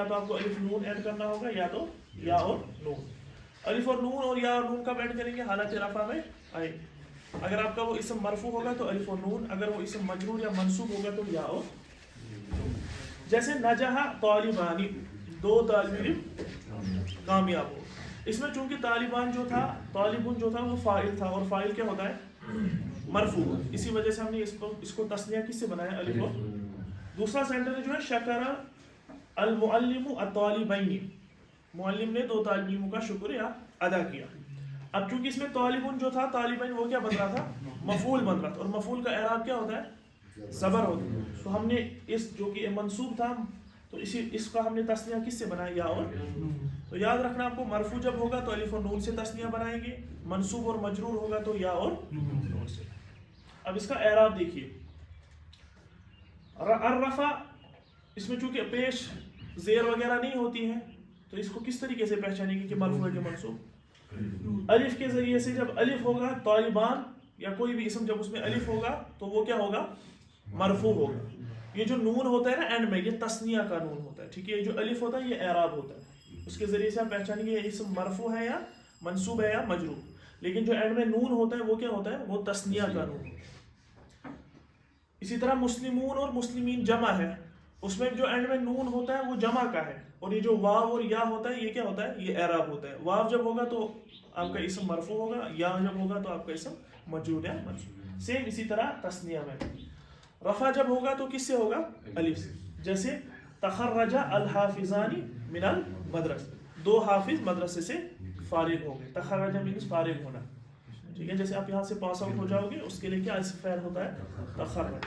یا تو آپ کو الف نون ایڈ کرنا ہوگا یا تو یا اور نون. الف اور نون اور یا اور نون کب ایڈ کریں گے؟ حالت رفع میں آئے. اگر آپ کا وہ اسم مرفوع ہوگا تو الف اور نون، اگر وہ اسم مجرور یا منصوب ہوگا تو یا اور نون. جیسے نجح طالبانی، 2 طالب علم کامیاب ہو. اس میں چونکہ طالبان جو تھا، طالبون جو تھا وہ فاعل تھا، اور فاعل کیا ہوتا ہے؟ مرفوع. اسی وجہ سے ہم نے اس کو تثنیہ کس سے بنایا؟ الف اور. دوسرا سینٹنس جو ہے شکر المعلم الطالبین، معلم نے 2 طالب علموں کا شکریہ ادا کیا. اب چونکہ اس میں طالبون جو تھا، طالبین وہ کیا بن رہا تھا؟ مفعول بن رہا تھا، اور مفعول کا اعراب کیا ہوتا ہے؟ زبر ہوتا ہے. تو ہم نے اس جو کہ منصوب تھا تو اس کا ہم نے تثنیہ کس سے بنایا؟ یا اور. تو یاد رکھنا آپ کو، مرفوع جب ہوگا تو الف اور نون سے تثنیہ بنائیں گے، منصوب اور مجرور ہوگا تو یا اور نون سے. اب اس کا اعراب دیکھیے. الرفع، اس میں چونکہ پیش زیر وغیرہ نہیں ہوتی ہے تو اس کو کس طریقے سے پہچانیں گے کہ مرفوع ہے کہ منصوب؟ الف کے ذریعے سے. جب الف ہوگا طالبان یا کوئی بھی اسم جب اس میں الف ہوگا تو وہ کیا ہوگا؟ مرفوع ہوگا. یہ جو نون ہوتا ہے نا اینڈ میں، یہ تثنیہ کا نون ہوتا ہے، ٹھیک ہے. یہ جو الف ہوتا ہے یہ اعراب ہوتا ہے، اس کے ذریعے سے آپ پہچانیں گے یہ اسم مرفوع ہے یا منصوب ہے یا مجرور. لیکن جو اینڈ میں نون ہوتا ہے وہ کیا ہوتا ہے؟ وہ تثنیہ کا نون ہوتا ہے. اسی طرح مسلمون اور مسلمین جمع ہے، اس میں جو اینڈ میں نون ہوتا ہے وہ جمع کا ہے، اور یہ جو واو اور یا ہوتا ہے یہ کیا ہوتا ہے؟ یہ اعراب ہوتا ہے. واو جب ہوگا تو آپ کا اسم مرفوع ہوگا، یا جب ہوگا تو آپ کا اسم مجرور یا منصوب. سیم اسی طرح تثنیہ میں رفع جب ہوگا تو کس سے ہوگا؟ الف سے. جیسے تخرج الحافظان من المدرسہ، 2 حافظ مدرسے سے فارغ ہو گئے. تخرج مینس فارغ ہونا، ٹھیک ہے. جیسے آپ یہاں سے پاس آؤٹ ہو جاؤ گے اس کے لیے کیا اسم فعل ہوتا ہے؟ تخرج.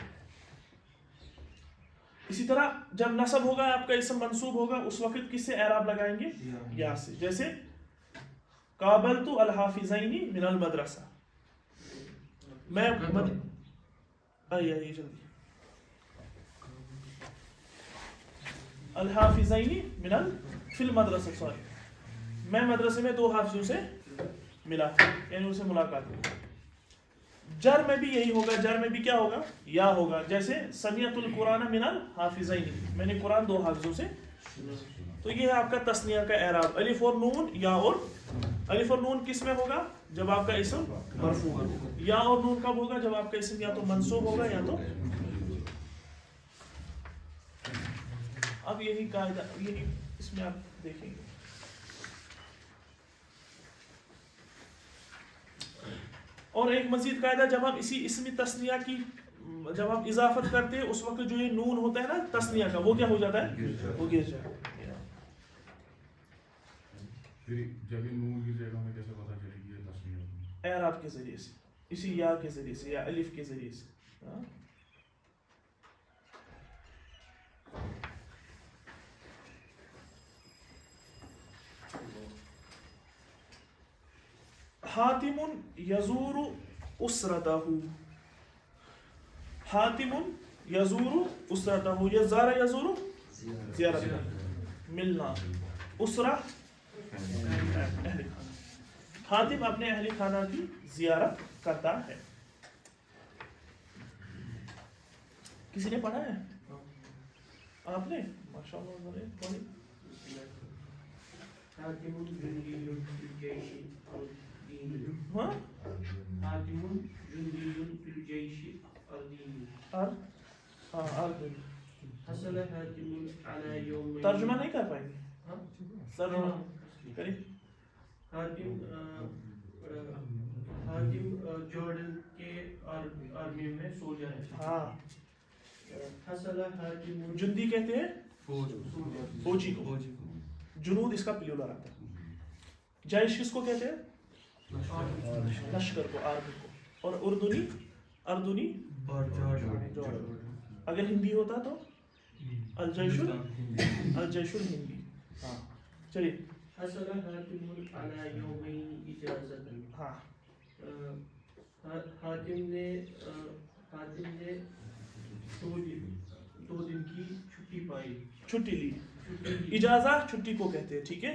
اسی طرح جب نصب ہوگا آپ کا اسم منصوب ہوگا اس وقت کس سے اعراب لگائیں گے؟ یا سے. جیسے قابلت الحافظین من المدرسہ، میں آئیے جلدی. الحافظین من فی المدرسہ، سوری، میں مدرسے میں 2 حافظوں سے ملا، یعنی ان سے ملاقات ہوئی. جر میں بھی یہی ہوگا، جر میں بھی کیا ہوگا؟ یا ہوگا. جیسے سمیعت القرآن من الحافظین، میں نے قرآن 2 حافظوں سے. تو یہ ہے آپ کا تثنیہ کا اعراب. الف اور نون، یا اور. الف اور نون کس میں ہوگا؟ جب آپ کا اسم مرفوع ہوگا. یا اور نون کب ہوگا؟ جب آپ کا اسم یا تو منصوب ہوگا یا تو. اب یہی قاعدہ، یہی اس میں آپ دیکھیں گے. اور ایک مزید قاعدہ، جب ہم اسی اسم تثنیہ کی جب ہم اضافت کرتے ہیں اس وقت جو یہ نون ہوتا ہے نا تثنیہ کا، وہ کیا ہو جاتا ہے؟ وہ گر جاتا ہے. جب یہ نون گر جائے گا ہمیں کیسے پتہ چلے گی یہ تثنیہ ہے؟ اعراب کے ذریعے سے، اسی یا کے ذریعے سے یا الف کے ذریعے سے. حاتم یزور اسرتہ، حاتم یزور اسرتہ، یہ زارہ یزور زیارت ملنا، اسرہ اہل خانہ. حاتم اپنے اہل خانہ کی زیارت کرتا ہے. کسی نے پڑھا ہے؟ آپ نے؟ ماشاء اللہ. حاتم جندی الجیش الدینی، ہاں حاتم جندی الجیش الدینی، اردن. حصل حاتم علی یومین. ترجمہ نہیں کر پائیں گے؟ ترجمہ کریں. حاتم جارڈن کے آرمی میں سولجر ہے. ہاں. حصل حاتم جندی کہتے ہیں فوجی کو، جنود اس کا پلیولر آتا ہے. جیش کس کو کہتے ہیں؟ لشکر کو، آرمی کو. اور اردنی اگر ہندی ہوتا تو الجیش الہندی. ہاں چلیے. حصل حاتم علی یومین اجازت. ہاں حاتم نے 2 دن کی چھٹی پائی، چھٹی لی. اجازہ چھٹی کو کہتے ہیں، ٹھیک ہے.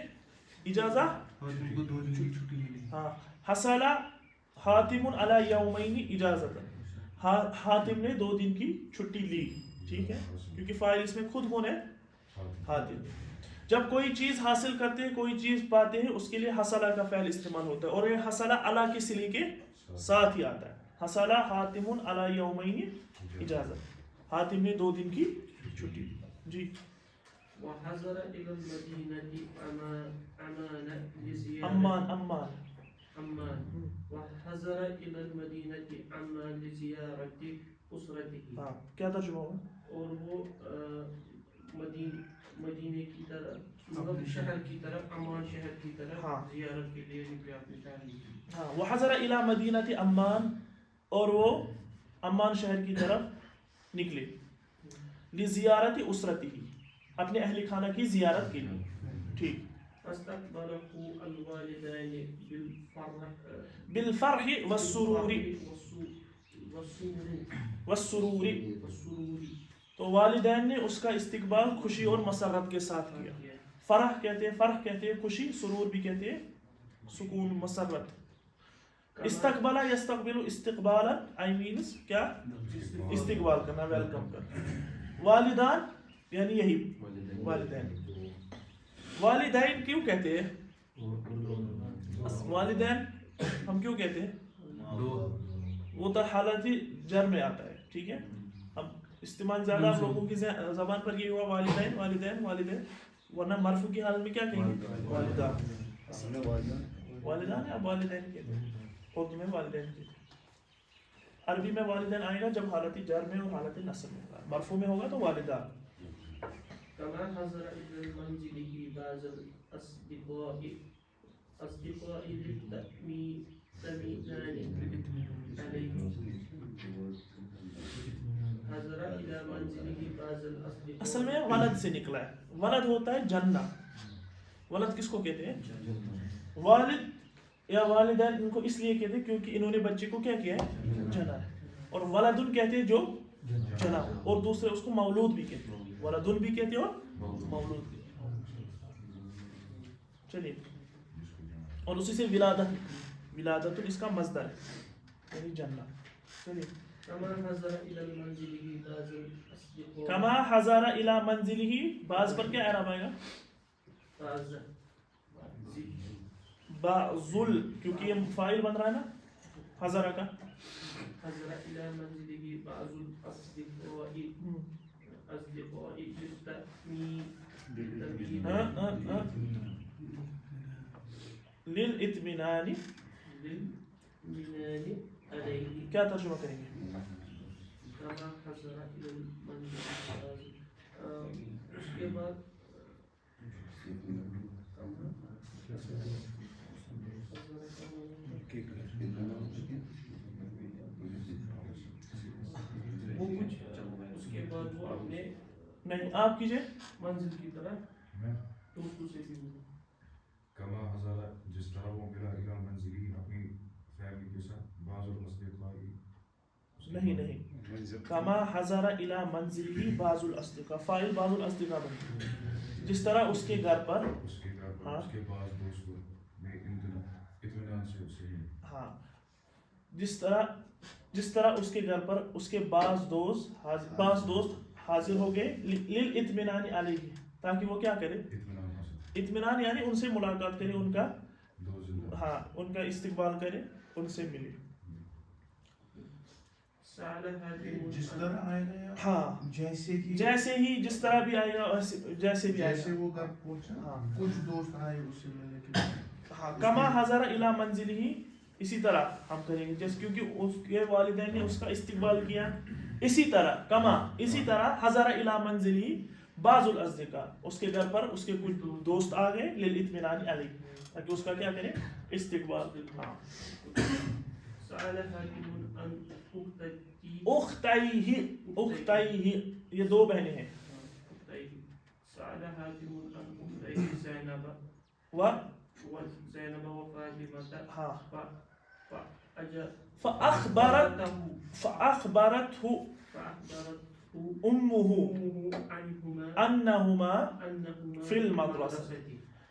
اجازہ ہاں. حصل حاتم علی یومین اجازت، حاتم نے 2 دن کی چھٹی لی، ٹھیک ہے. کیونکہ فاعل اس میں خود کون ہے؟ حاتم. جب کوئی چیز حاصل کرتے ہیں کوئی چیز پاتے ہیں اس کے لیے حصلہ کا فعل استعمال ہوتا ہے اور یہ حصلہ علی کے صلے کے ساتھ ہی آتا ہے حصلہ حاتم علی یومین اجازت حاتم نے 2 دن کی چھٹی جی وحضر إلى المدينة أمان لزيارة امان وحضر إلى المدينة أمان لزيارة أسرته ہاں کیا ترجمہ ہوگا اور وہ مدینے کی طرف مطلب شہر کی طرف امان شہر کی طرف زیارت کے لیے نکلے اپنی تعلیم کی ہاں وحضر الى مدینہ امان اور وہ امان شہر کی طرف نکلے لزیارت اسرتی اپنے اہل خانہ کی زیارت کے لیے ٹھیک فاستقبله الوالدان بالفرح والسرور والسرور تو والدین نے اس کا استقبال خوشی اور مسرت کے ساتھ کیا فرح کہتے ہیں خوشی سرور بھی کہتے ہیں سکون مسرت استقبالا یستقبل استقبالا I means کیا استقبال کرنا ویلکم کرنا والدان یعنی یہی والدین کیوں کہتے ہیں والدین ہم کیوں کہتے ہیں وہ تو حالت جر میں آتا ہے ٹھیک ہے اب استعمال زیادہ آپ لوگوں کی زبان پر یہ ہوا والدین ورنہ مرفوع کی حالت میں کیا کہیں گے والدان والدان یا والدین کہتے ہیں اردو میں والدین کہتے ہیں عربی میں والدین آئے گا جب حالت جر میں اور حالت نصب میں ہوگا مرفوع میں ہوگا تو والدان كما حضر إلى المنزل بعض الأصدقاء للتأمين عليه حضر إلى منزله بعض الأصدقاء اصل میں ولد سے نکلا ہے ولد ہوتا ہے جنہ ولد کس کو کہتے ہیں والد یا والدین ان کو اس لیے کہتے ہیں کیونکہ انہوں نے بچے کو کیا کیا ہے جنا ہے اور ولدن کہتے ہیں جو جنا اور دوسرے اس کو مولود بھی کہتے ہیں ولدن بھی کہتے ہیں اور مولود بھی چلیے اور اسی سے ولادت اس کا مصدر ہے یعنی جنہ چلیے كما حضر إلى المنزل بعض الأصدقاء کما حضر الى منزلہ بعض پر کیا اعراب آئے گا بعضل کیونکہ یہ فاعل بن رہا ہے نا حضر کا حضر إلى منزله بعض الأصدقاء للاطمینان عليه کیا ترجمہ کریں گے كما حضر إلى المنزل اس کے بعد وہ کچھ اس کے بعد وہ اپنے نہیں آپ کیجئے منزل کی طرف میں دوستوں سے بھی کما حضر جس طرح وہ ملا الى منزلی اپنی فیملی کے ساتھ بعض الاصدقاء نہیں کما حضر الى منزلہ بعض الاصدقاء فاعل بعض الاصدقاء بنتا ہے جس طرح اس کے گھر پر اس کے گھر پر اس کے بعض دوست میں اطمینان سے اسے ہاں جس طرح اس کے گھر پر اس کے بعض دوست حاضر ہو گئے للاطمینان علیہ تاکہ وہ کیا کرے اطمینان حاصل اطمینان یعنی ان سے ملاقات کرے ان کا استقبال کرے ان سے ملے جس طرح آئے گا ہاں جیسے ہی جس طرح بھی آئے گا جیسے بھی آئے جیسے گا وہ گھر پہنچا ہاں کچھ دوست آئے اس سے ملنے کے لیے ہاں کما حضر الی منزلہ اسی طرح ہم کریں گے جیسے کیونکہ اس کے والدین نے اس کا استقبال کیا اسی طرح حضر الی منزلہ بعض الاصدقاء اس کے گھر پر اس کے کچھ دوست آ گئے للاطمینان علیہ تاکہ اس کا کیا کریں استقبال ہاں اختیہ یہ 2 بہنیں ہیں ہاں فأخبرته أمه أنهما في المدرسة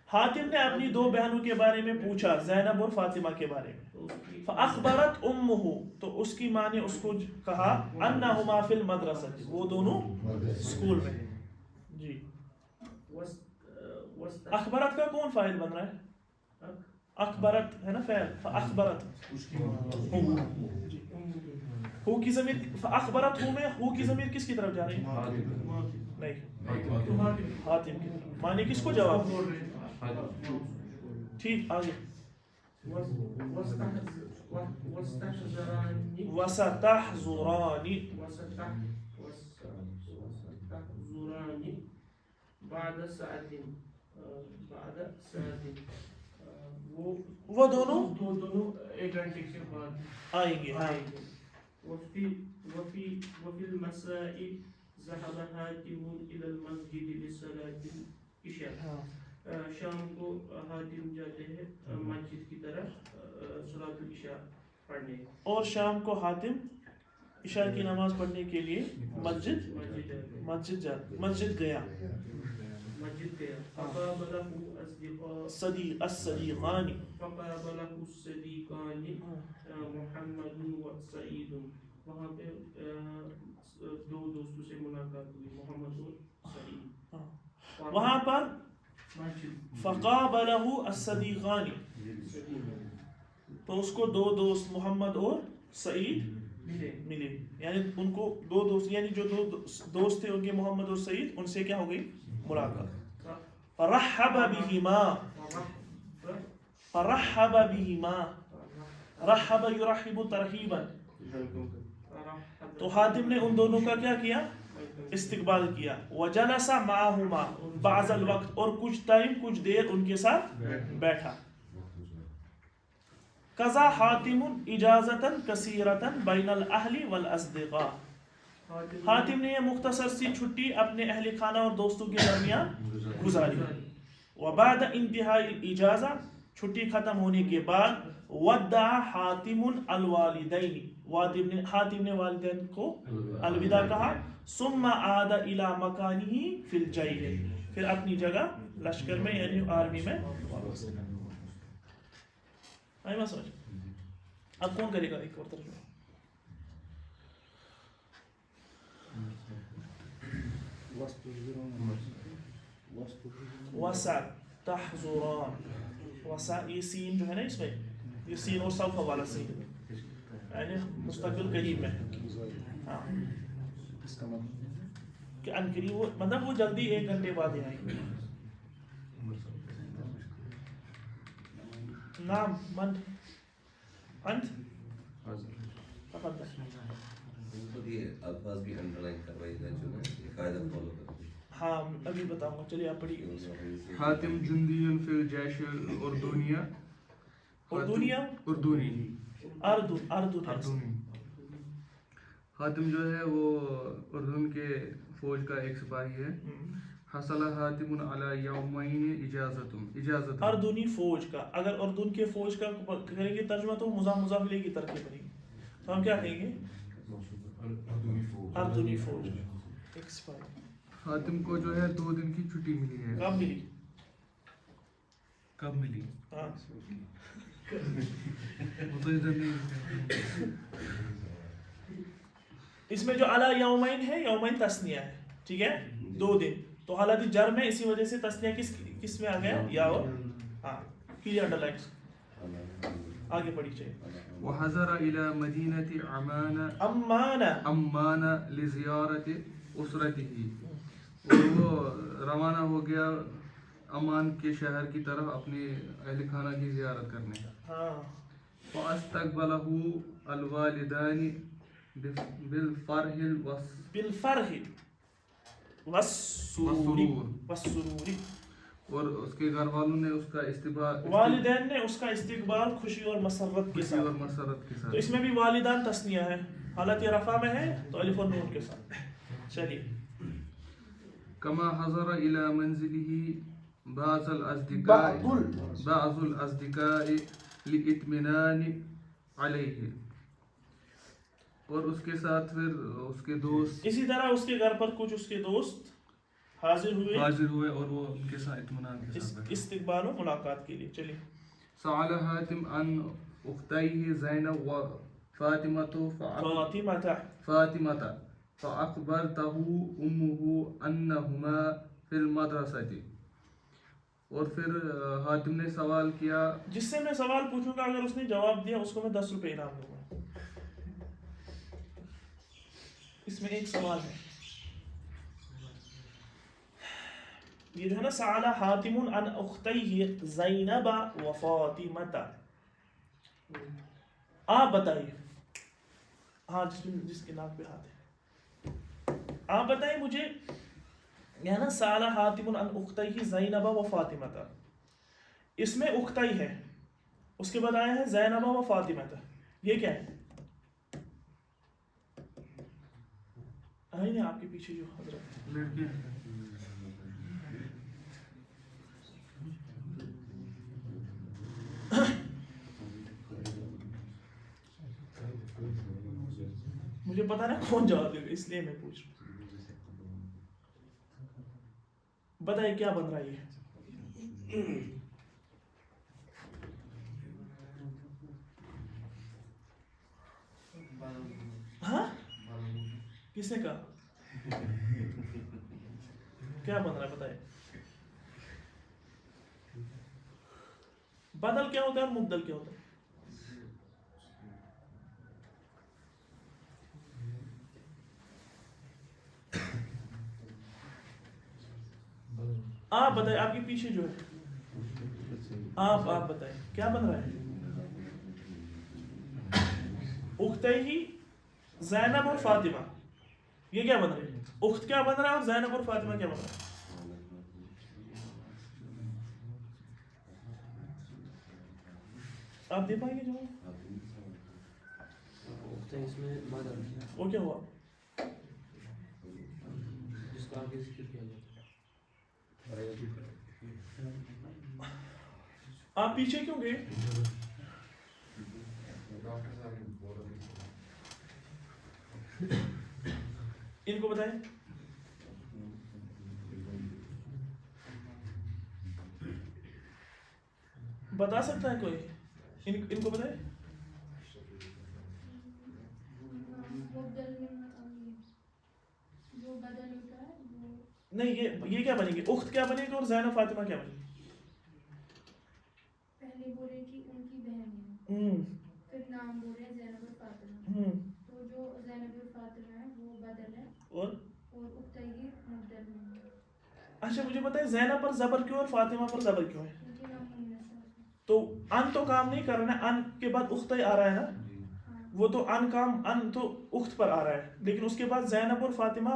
حاتم نے اپنی 2 بہنوں کے بارے میں پوچھا زینب اور فاطمہ کے بارے میں فأخبرت أمه تو اس کی ماں نے اس کو کہا أنهما في المدرسة وہ دونوں اسکول میں ہیں جی اخبرت کا کون فاعل بن رہا ہے؟ اخبرت ہے نا فعل، فاخبرت اس کی ماں ہو کی ضمیر، فاخبرت ہو میں ہو کی ضمیر کس کی طرف جا رہی ہے؟ نہیں، حاتم کی طرف. معنی کس کو جواب دے؟ ٹھیک آگے. وستحضران بعد ساعت وہ دونوں دونوں ایک گھنٹے کے بعد آئیں گے. وفي المساء ذهب حاتم إلى المسجد لصلاة العشاء. شام کو حاتم جاتے ہیں مسجد کی طرف صلاۃ العشاء پڑھنے. اور شام کو حاتم عشاء کی نماز پڑھنے کے لیے مسجد گیا. فقابله الصديقان محمد و سعید. وہاں پہ دو دوستوں سے ملاقات ہوئی، محمد اور سعید. وہاں پر فقابله الصديقان، تو اس کو دو دوست محمد اور سعید ملے. یعنی ان کو دو دوست، یعنی جو دو دوست تھے ان کے محمد اور سعید، ان سے کیا ہو گئی ملاقات. فرحب بهما رحب یرحب ترحیبا. تو حاتم نے ان دونوں کا کیا کیا؟ استقبال کیا. وجلس معهما بعض الوقت، اور کچھ ٹائم کچھ دیر ان کے ساتھ بیٹھا. قضا حاتم اجازتا کثیرتا بین الاہل والاصدقاء. حاتم نے یہ مختصر سی چھٹی اپنے اہل خانہ اور دوستوں کے درمیان گزاری. وبعد انتہاء الاجازہ، چھٹی ختم ہونے کے بعد، ودع حاتم الوالدین، حاتم نے والدین کو الوداع کہا. ثم عاد الى مکانہ فی الجیش، پھر اپنی جگہ لشکر میں یعنی آرمی میں واپس. آئی بات سمجھ؟ اب کون کرے گا ایک اور ترجمہ؟ وسع تحضران، وسع یہ سین جو ہے نا اس میں، یہ سین اور سوف والا سین یعنی مستقبل قریب میں. ہاں کہ ان قریب، وہ مطلب وہ جلدی ایک گھنٹے بعد ہی آئیں گے. نام من انت تفضل. یہ الفاظ بھی انڈر لائن کروائی جائے جو ہے قاعدہ فالو کرتے ہیں. ہاں ابھی بتاؤں گا، چلیے آپ پڑھیے. حاتم جندی فی الجیش الاردنیہ. اردنی. حاتم جو ہے وہ اردن کے فوج کا ایک سپاہی ہے. حصل حاتم علی یومین اجازت. اردنی فوج کا، اگر اردن کے فوج کا کریں گے ترجمہ تو مضاف الیہ کی ترکیب بنے گی. تو ہم کیا کہیں گے؟ اردنی فوج ایک سپاہی. حاتم کو جو ہے 2 دن کی چھٹی ملی ہے. کب ملی؟ کب ملی؟ ہاں وہ تو ادھر نہیں. اس میں جو علی یومین ہے، یومین تثنیہ ہے، ٹھیک ہے، 2 دن. تو حالت جر میں اسی وجہ سے تثنیہ کس میں آ گیا؟ یا اور ہاں کلیئر انڈر لائنس. آگے پڑھی چاہیے. وحضر الى مدینہ عمان لزیارت اسرته. اور وہ روانہ ہو گیا عمان کے شہر کی طرف اپنے اہل خانہ کی زیارت کرنے. فاستقبله الوالدان بالفرح والسرور. اور اس کے گھر والوں نے اس کا استقبال، والدین نے اس کا استقبال خوشی اور مسرت کے ساتھ. تو اس میں بھی والدان تثنیہ ہے، حالت رفع میں ہے تو الف اور نون کے ساتھ. چلیے. کما حضر الى منزله بعض الاصدقاء لاطمئنان علیہ. اور اس کے ساتھ پھر اس کے دوست، اسی طرح اس کے گھر پر کچھ اس کے دوست حاضر ہوئے اور وہ ان کے ساتھ اطمینان کے ساتھ استقبال و ملاقات کے لیے. چلیے. سأل حاتم عن اختیہ زینب و فاطمة فأخبرته أمه أنهما في المدرسة. اور پھر حاتم نے سوال کیا جس سے میں سوال پوچھوں گا اگر اس نے جواب دیا اس کو میں 10 روپے انعام دوں گا. اس میں ایک سوال ہے, یہ جو ہے نا سأل حاتم عن اختیہ زینب و فاطمہ, آپ بتائیے, ہاں جس کے نام پہ ہاتھ ہے, آپ بتائیے مجھے, یہ نا سأل حاتم عن اختیہ زینب و فاطمہ, اس میں اختئی ہے, اس کے بعد آیا ہے زینب و فاطمہ, یہ کیا ہے؟ آئی نہیں آپ کے پیچھے جو حضرت لڑکی مجھے پتا نا کون جواب دے گا, اس لیے میں پوچھ رہا ہوں. بتائیے کیا بن رہا ہے یہ؟ ہاں کس نے کہا کیا بن رہا ہے بتائیے. بدل کیا ہوتا ہے اور مبدل کیا ہوتا ہے؟ آپ بتائیں, آپ کے پیچھے جو ہے, آپ بتائیں کیا بن رہا ہے؟ اختیہ زینب اور فاطمہ, یہ کیا بن رہا ہے؟ اخت کیا بن رہا ہے اور زینب اور فاطمہ کیا بن رہا ہے؟ آپ دے پائیں گے جواب؟ اس میں بدل وہ کیا ہوا؟ جس کا آگے ذکر کیا جاتا ہے. آپ پیچھے کیوں گئے؟ ڈاکٹر صاحب نے بولا ان کو بتائیں. بتا سکتا ہے کوئی؟ ان کو بتائیں. نہیں یہ کیا بنے گی؟ اخت کیا بنے گی اور زینب فاطمہ کیا بنے گی؟ پہلے بولے کہ ان کی بہن ہے, پھر نام بولے زینب اور فاطمہ, تو جو زینب اور فاطمہ ہے وہ بدل ہے اور اختیہ مبدل ہے. اچھا مجھے بتائیں زینب پر زبر کیوں اور فاطمہ پر زبر کیوں ہے؟ کیونکہ نام منصرف ہے. تو ان تو کام نہیں کر رہا ہے, ان کے بعد اختئی آ رہا ہے نا, وہ تو ان تو اخت پر آ رہا ہے, لیکن اس کے بعد زینب اور فاطمہ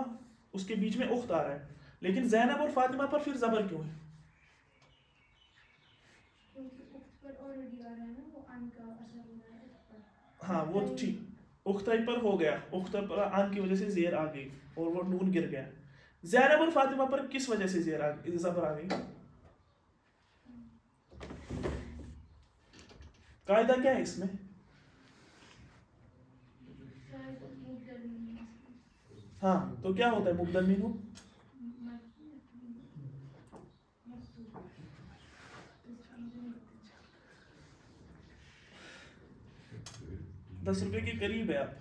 اس کے بیچ میں اخت آ رہا ہے, لیکن زینب اور فاطمہ پر پھر زبر کیوں ہے؟ کیونکہ اخت پر آلریڈی آ رہا ہے نا, وہ ان کا اثر ہو رہا ہے اخت پر. ہاں وہ ٹھیک, اختئی پر ہو گیا, اخت پر ان کی وجہ سے زیر آ گئی اور وہ نون گر گیا. زینب اور فاطمہ پر کس وجہ سے زبر آ گئی؟ قاعدہ کیا ہے اس میں؟ ہاں تو کیا ہوتا ہے مبدل منہ؟ 10 روپے کے قریب ہے آپ.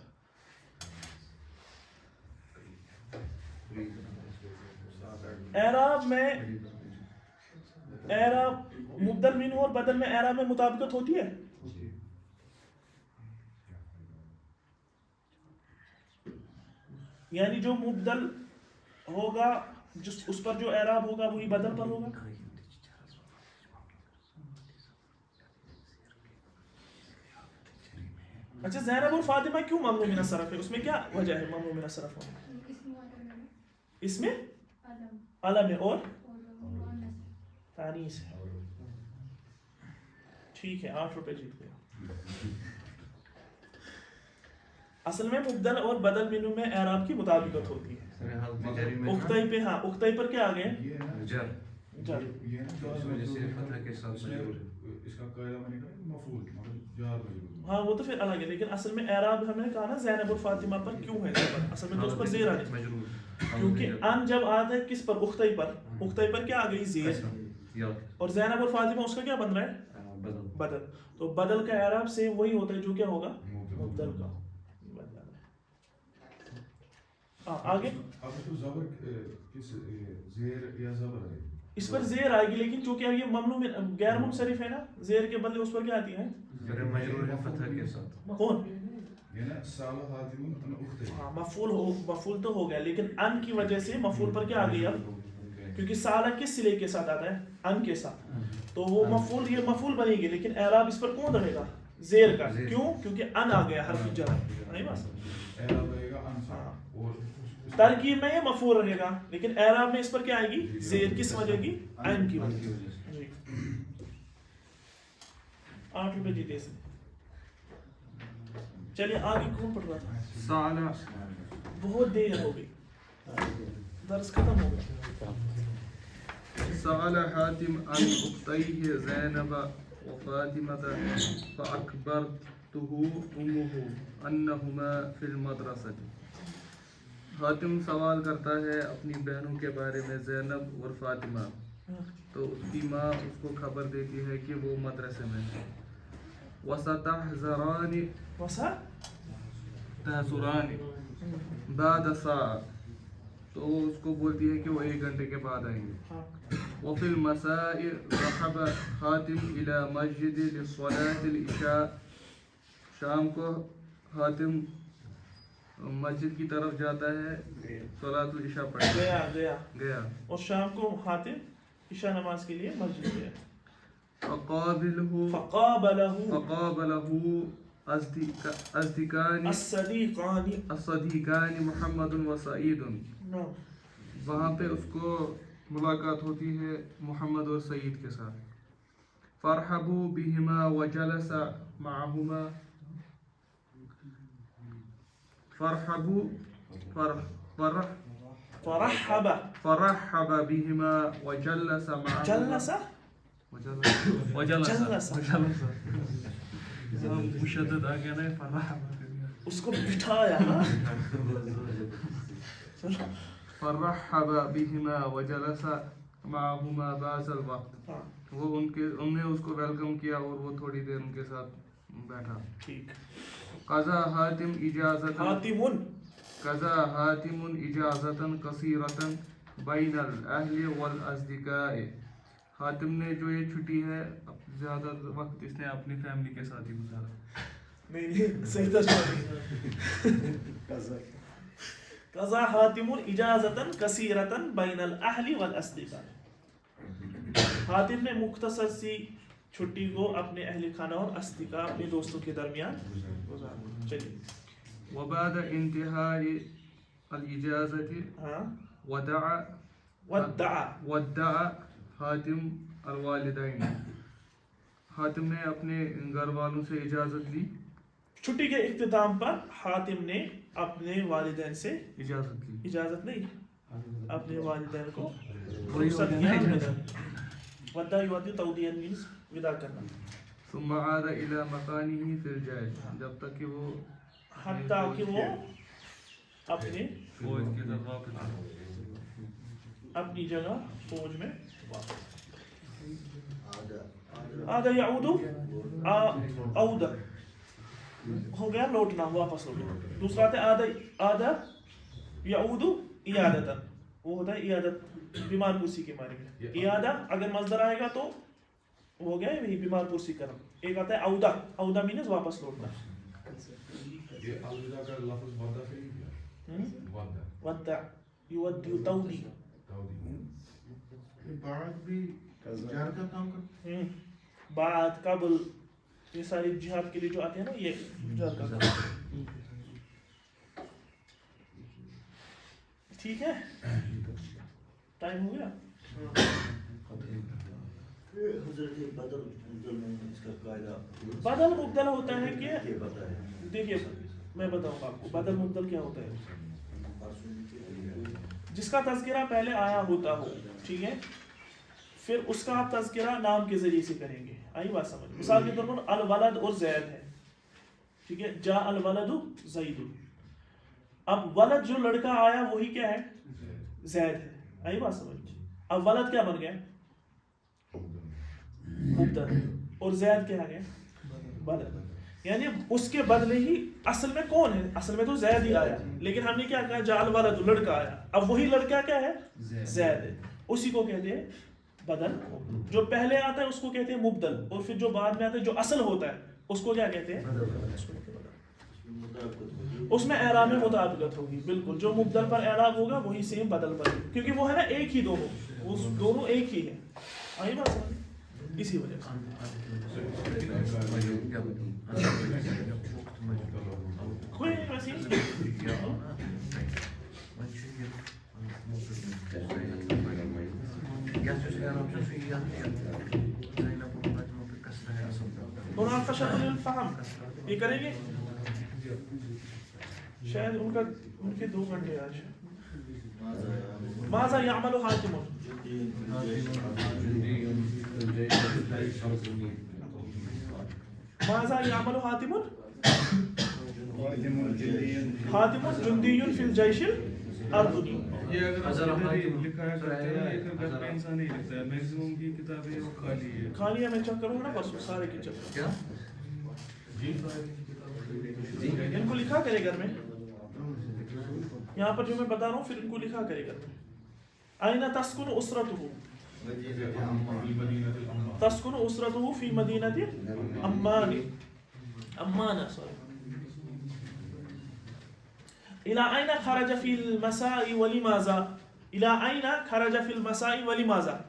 اعراب میں اعراب مبدل منہ اور بدل میں اعراب میں مطابقت ہوتی ہے. یعنی جو مبدل ہوگا اس پر جو اعراب ہوگا وہی بدل پر ہوگا. اچھا زینب اور فاطمہ کیوں ممنوع من الصرف ہے؟ اس میں کیا وجہ ہے ممنوع من الصرف ہونے؟ اس میں علم ہے اور تانیث ہے. ٹھیک ہے 8 روپے جیت گئے. اصل میں مبدل اور بدل منو میں اعراب کی مطابقت ہوتی ہے. اختئی پہ ہاں اختئی پر کیا آ گئے؟ جر. اس کا قاعدہ بنے گا مفعول مگر جار مجرور. ہاں وہ تو پھر الگ ہے, لیکن اصل میں اعراب ہم نے کہا نا زینب اور فاطمہ پر کیوں ہے زبر, اصل میں تو اس پر زیر آ گئی, کیونکہ ان جب آتا ہے کس پر؟ اختئی پر. اختئی پر کیا آ گئی؟ زیر. اور زینب اور فاطمہ اس کا کیا بن رہا ہے؟ بدل. تو بدل کا اعراب سے وہی ہوتا ہے جو کیا ہوگا مبدل کا. آگے اب تو زبر کس زیر یا زبر ہے؟ اس پر زیر آئے گی, لیکن چونکہ اب یہ ممنوع میں غیر منصرف ہے نا, زیر کے بدلے اس پر کیا آتی ہے؟ مجرور ہے فتح کے ساتھ. کون؟ یعنی سالہ حاتم ان اختے. ہاں مفعول تو ہو گیا, لیکن ان کی وجہ سے مفعول پر کیا آ گئی اب؟ کیونکہ سالہ کس صلے کے ساتھ آتا ہے؟ ان کے ساتھ. تو وہ مفعول, یہ مفعول بنے گی, لیکن اعراب اس پر کون رہے گا؟ زیر کا. کیوں؟ کیونکہ ان آ گیا حرف جر. نہیں بس اعراب رہے گا انصار اور ترکیب میں یہ مفعول رہے گا, لیکن اعراب میں اس پر کیا آئے گی؟ زیر. کس وجہ کی؟ ان کی وجہ سے. جی 8 روپے جیتے سے. چلیے آگے کون پڑھ رہا تھا؟ سالہ. بہت دیر ہو گئی, درس ختم ہو گیا. سأل حاتم عن أختيه زينب وفاطمة فأخبرته أمه أنهما في المدرسة. حاتم سوال کرتا ہے اپنی بہنوں کے بارے میں, زینب اور فاطمہ, تو اس کی ماں اس کو خبر دیتی ہے کہ وہ مدرسے میں ہیں. وَسَتَحْذَرَانِ بعد ساعة, تو وہ اس کو بولتی ہے کہ وہ 1 گھنٹے کے بعد آئیں گے. وفي المساء ذهب حاتم إلى مسجد لصلاة العشاء. شام کو حاتم مسجد کی طرف جاتا ہے صلاۃ العشاء پڑھنے. گیا. اور شام کو حاتم عشاء نماز کے لیے مسجد گیا. فقابله الصديقان محمد وسعيد. وہاں پہ اس کو ملاقات ہوتی ہے محمد اور سعید کے ساتھ. فرحبوا بهما وجلس معهما. فرحب بهما وجلس معهما. وجلس مشدد آ گیا نا, فرحب اس کو بٹھایا. فرحب بهما وجلس معهما بعض الوقت. وہ ان نے اس کو ویلکم کیا اور وہ تھوڑی دیر ان کے ساتھ بیٹھا. ٹھیک. قضا حاتم اجازتا کثیرتا بین الاہل والاصدقاء. حاتم نے جو یہ چھٹی ہے, زیادہ وقت اس نے اپنی فیملی کے ساتھ ہی گزارا. نہیں صحیح تھا. قضا حاتم اجازتا کثیرتا بین الاہل والاصدقاء. حاتم نے مختصر سی چھٹی کو اپنے اہل خانہ اور اصدقاء اپنے دوستوں کے درمیان گزارا. چلیے. وبعد انتہاء الاجازت ودع حاتم الوالدین. حاتم نے اپنے گھر والوں سے اجازت لی. چھٹی کے اختتام پر حاتم نے اپنے والدین سے اجازت لی. اجازت نہیں, اپنے والدین کو وداع یودع تودیعا مینس ودا کرنا. ثم عاد الى مکانه فی الجیش. جب تک کہ وہ حتیٰ کہ وہ اپنے فوج کے ساتھ واپس اپنی جگہ فوج میں واپس. آدھا یعود عود ہو گیا لوٹنا, واپس ہو گیا. دوسرا آتا ہے آدھا یعود عیادتا, وہ ہوتا ہے عیادت بیمار پرسی کے معنی میں. عیادہ اگر مصدر آئے گا تو ہو گیا یہی بیمار پرسی کرنا. ایک آتا ہے عودہ, عودہ مینس واپس لوٹنا. یہ الوداع کا لفظ وداع سے ہی کیا؟ ودع یودع تودیع. بعد بھی جہاد کا کام کرتے ہیں. بعد قبل یہ ساری جہاد کے لیے جو آتے ہیں نا, یہ جہاد کا کام. ٹھیک ہے, ٹائم ہو گیا. بدل مبدل ہوتا ہے کہ دیکھیے میں بتاؤں آپ کو بدل مبدل کیا ہوتا ہے. جس کا تذکرہ پہلے آیا ہوتا ہو, ٹھیک ہے, پھر اس کا آپ تذکرہ نام کے ذریعے سے کریں گے. آئی بات سمجھ. مثال کے طور پر الولد اور زید ہے, ٹھیک ہے, جاء الولد زید. اب ولد جو لڑکا آیا وہی کیا ہے؟ زید ہے. آئی بات سمجھ. اب ولد کیا بن گیا؟ مبتدا, اور زید کیا ہے؟ بدل. یعنی اس کے بدلے ہی اصل میں کون ہے؟ اصل میں تو زید ہی آیا, لیکن ہم نے کیا کہا؟ جاء الولد, لڑکا آیا. اب وہی لڑکا کیا ہے؟ زید ہے. اسی کو کہتے ہیں بدل جو پہلے آتا ہے اس کو کہتے ہیں مبدل اور پھر جو بعد میں آتا ہے جو اصل ہوتا ہے اس کو کیا کہتے ہیں اس کو کہتے ہیں بدل اس میں اعراب میں مطابقت ہوگی بالکل جو مبدل پر اعراب ہوگا وہی سیم بدل پر کیونکہ وہ ہے نا ایک ہی دونوں وہ دونوں ایک ہی ہے آئی بات سمجھ اسی وجہ سے کوئی نہیں ویسے مناقشہ الفہم یہ کریں گے شاید ان کے 2 گھنٹے آج ماذا يعمل حاتم ماذا يعمل حاتم حاتم جندی فی الجیش الاردنی یہ اگر لکھا ہے گھر پہ انسان نہیں لکھتا ہے میکسیمم کی کتابیں وہ خالی ہے خالی ہے میں چیک کروں گا نا پرسوں سارے کی چیک کیا ان کو لکھا کرے گھر میں یہاں پر جو میں بتا رہا ہوں پھر ان کو لکھا کرے گھر میں أين تسكن أسرته؟ تسكن أسرته في مدينة عمان إلى أين خرج في المساء ولماذا؟ إلى أين خرج في المساء ولماذا؟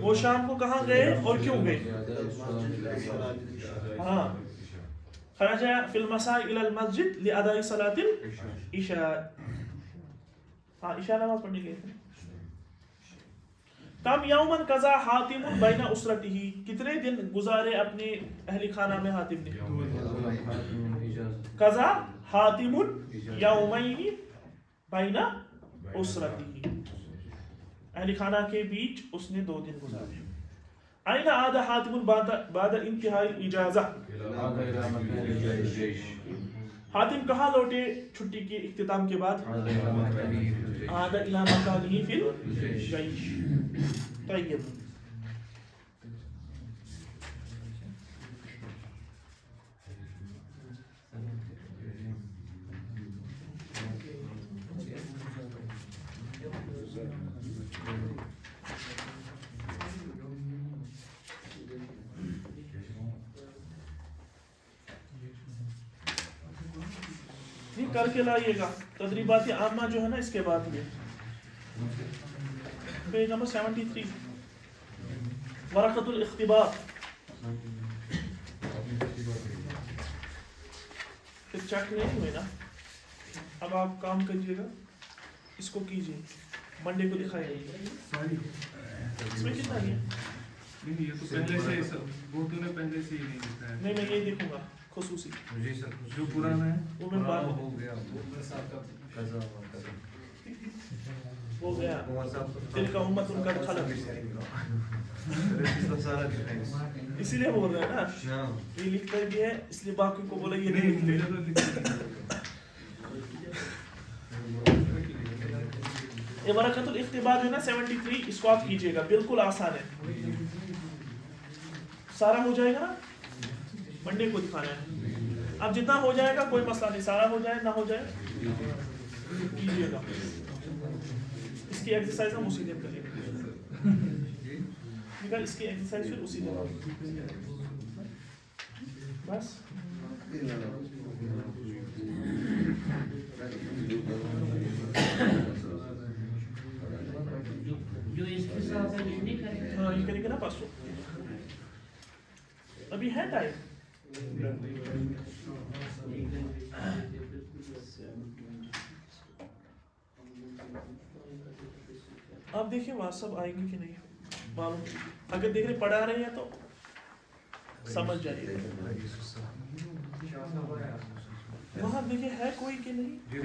وہ شام کو کہاں گئے اور کیوں گئے؟ ہاں خرج في المساء إلى المسجد لأداء صلاة العشاء ہاں عشاء نماز پڑھنے گئے تھے کم یومن قضا حاتم بین اسرتہ کتنے دن گزارے اپنے اہل خانہ میں حاتم نے قضا حاتم یومین بین اسرتہ اہل خانہ کے بیچ اس نے 2 دن گزارے این عاد حاتم بعد انتہاء الاجازہ حاتم کہاں لوٹے چھٹی کے اختتام کے بعد عاد الی مکانہ فی الجیش طیب کر کے لائیے گا تدریبات عامہ جو ہے نا اس کے بعد یہ پیج نمبر 73 ورقۃ الاختبار پھر چیک نہیں ہوئے نا اب آپ کام کیجیے گا اس کو کیجیے منڈے کو دکھائیے اس میں کتنا ہے یہ تو پہلے سے ہی سب بہتوں نے پہلے سے ہی نہیں لکھا ہے نہیں میں یہ دیکھوں گا خصوصی جو پرانا ہے وہ میں بعد ہو گیا ہو گیا دل کا امت ان کا خلق اسی لیے بول رہے ہیں نا یہ لکھتا بھی ہے اس لیے باقی کو بولا یہ نہیں لکھتے یہ ورقۃ الاختبار جو ہے نا 73 اس کو آپ کیجئے گا بالکل آسان ہے سارا ہو جائے گا نا منڈے کو دکھانا ہے اب جتنا ہو جائے گا کوئی مسئلہ نہیں سارا ہو جائے نہ ہو جائے کیجئے گا اس کی ایکسرسائز ہم اسی دن کریں گے اس کی ایکسرسائز پھر اسی دن بس جو اس کے ساتھ ہے یہ نہیں کریں گے ہاں یہ کریں گے نا پرسوں ابھی ہے ٹائم آپ دیکھیں واٹسپ آئیں گے کہ نہیں معلوم اگر دیکھ رہے پڑھا رہے ہیں تو سمجھ جائیے وہاں دیکھیں ہے کوئی کہ نہیں